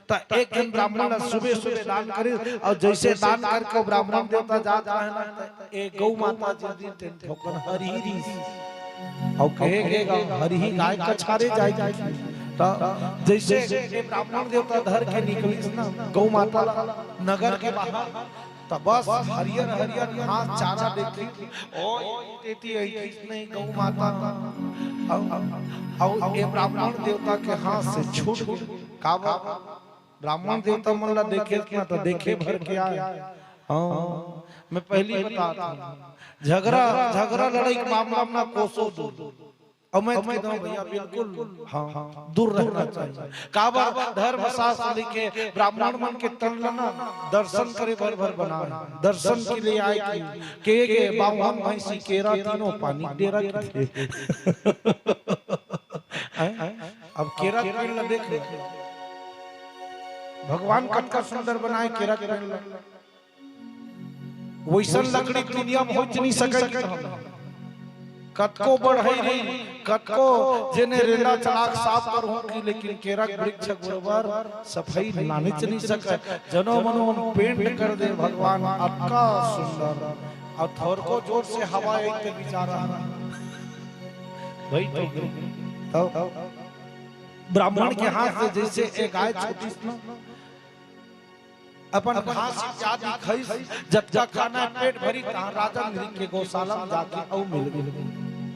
तो एक दिन ब्राह्मण सुबह सुबह दान करे और जैसे दान करके ब्राह्मण देवता जाता है ना एक गौ माता जी दिन ठोकर हरी और कहेगा हरी गाय कछारे जाएगी तो जैसे ब्राह्मण देवता धर के निकली ना गौ माता नगर के बाहर तो बस हरियर हरियर घास चारा देखी ओ देती है नहीं गौ माता और ये ब्राह्मण देवता के हाथ से छूट काबा ब्राह्मण देवता मन ला देखे ना तो देखे भर के आए। हाँ मैं पहली बताता झगड़ा लड़ाई के मामला में कोसों दूर और मैं कहता हूं भैया बिल्कुल हाँ दूर रहना चाहिए। काबा धर्म शास्त्र लिखे ब्राह्मण मन के तन ना दर्शन करे भर भर बना दर्शन के लिए आए के बावन भैंसी केरा तीनों पानी डेरा के अब केरा पेड़ ला देख भगवान कटका सुंदर बनाए केरा के पेड़ वैसन लकड़ी दुनिया में हो नहीं सके कतको बढ़ई रे कतको जेने रेला चलाक साफ कर हो की लेकिन केरा के वृक्ष बरोबर सफाई नाने नहीं सके जनो मनो पेंट कर दे भगवान अटका सुंदर और थोर को जोर से हवा एक के बेचारा भाई तो ब्राह्मण के हाथ से जैसे एक गाय छोटी ना अपन घास इत्यादि खाई जब तक खाना पेट भरी तहां राजा नृग के गौशाला में जाके औ मिल गई।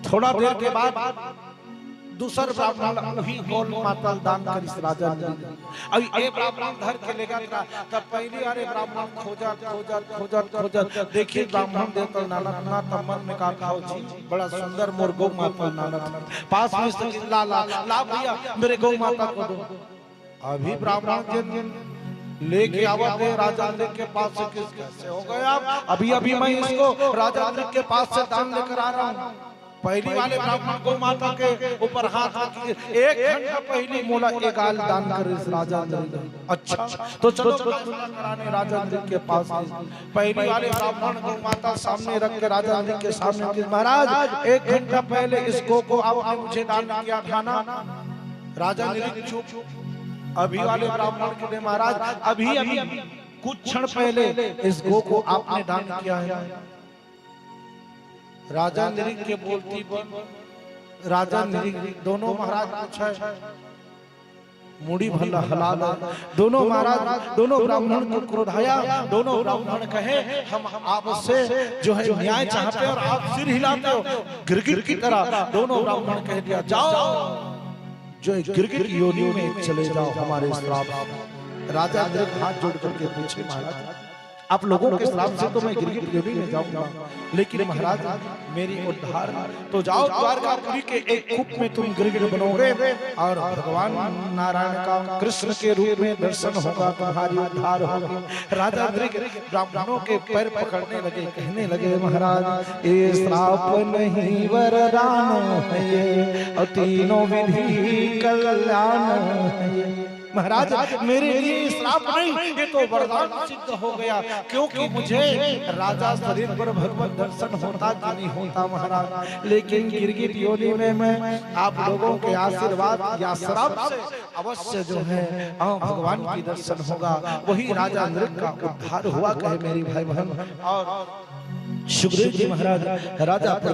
थोड़ा देर के बाद दूसर ब्राह्मण वही गौ माता दान करिस राजा नृग अब ए ब्राह्मण धर के लेगा तब पहली अरे ब्राह्मण खोजा देखिए ब्राह्मण देवता नाना ना तमन में का खाओ जी बड़ा सुंदर मोर गौ माता नाना पास में से ला भैया मेरे गौ माता को दो। अभी ब्राह्मण जिन लेके आवत है राजा नृग के पास से किससे हो गया अभी मैं इसको राजा नृग के पास से दान लेकर आ रहा हूँ। पहली वाले ब्राह्मण गौ माता के ऊपर हाथ रखिए एक घंटा पहले मोला एक गाल दान कर इस राजा नृग। अच्छा तो चलो कराने राजा नृग के पास पहली वाले ब्राह्मण गौ माता सामने रख के राजा नृग के सामने महाराज एक घंटा पहले इस गौ को आपने मुझे दान किया था ना। राजा नृग चुप। अभी वाले ब्राह्मण के महाराज अभी कुछ क्षण पहले इस गौ को आपने दान किया है। राजा नृग के बोलती राजा नृग दोनों महाराज पूछा मुड़ी भला हलाल दोनों महाराज दोनों ब्राह्मण को क्रोधाया। दोनों ब्राह्मण कहे हम आपसे जो है न्याय चाहते हैं और आप सिर हिलाते हो गिरगिट की तरह। दोनों ब्राह्मण कह दिया जाओ जो गिरगिट योनि में चले जाओ हमारे श्राप। राजा नृग हाथ जोड़ करके पूछे महाराज आप लोगों के श्राप से तो मैं गिरगिट योनि में जाऊंगा लेकिन महाराज मेरी उद्धार तो जाओ द्वारकापुरी के एक कूप में तुम गिरगिट बनोगे और भगवान नारायण का कृष्ण के रूप में दर्शन होगा तुम्हारी उद्धार होगी। राजा नृग ब्राह्मणों के पैर पकड़ने लगे कहने लगे महाराज ये श्राप नहीं वरदान है ये और तीनों विधि कल्याण है ये। महाराज मेरे लिए श्राप नहीं ये तो वरदान सिद्ध हो गया क्योंकि मुझे राजा शरीर पर भगवत दर्शन होता कि नहीं होता महाराज। लेकिन गिरगिट योनि में मैं आप लोगों के आशीर्वाद या श्राप से अवश्य जो है भगवान की दर्शन होगा। वही राजा नृग का उद्धार हुआ कहे मेरी भाई बहन। और सुग्रीव जी महाराज राजा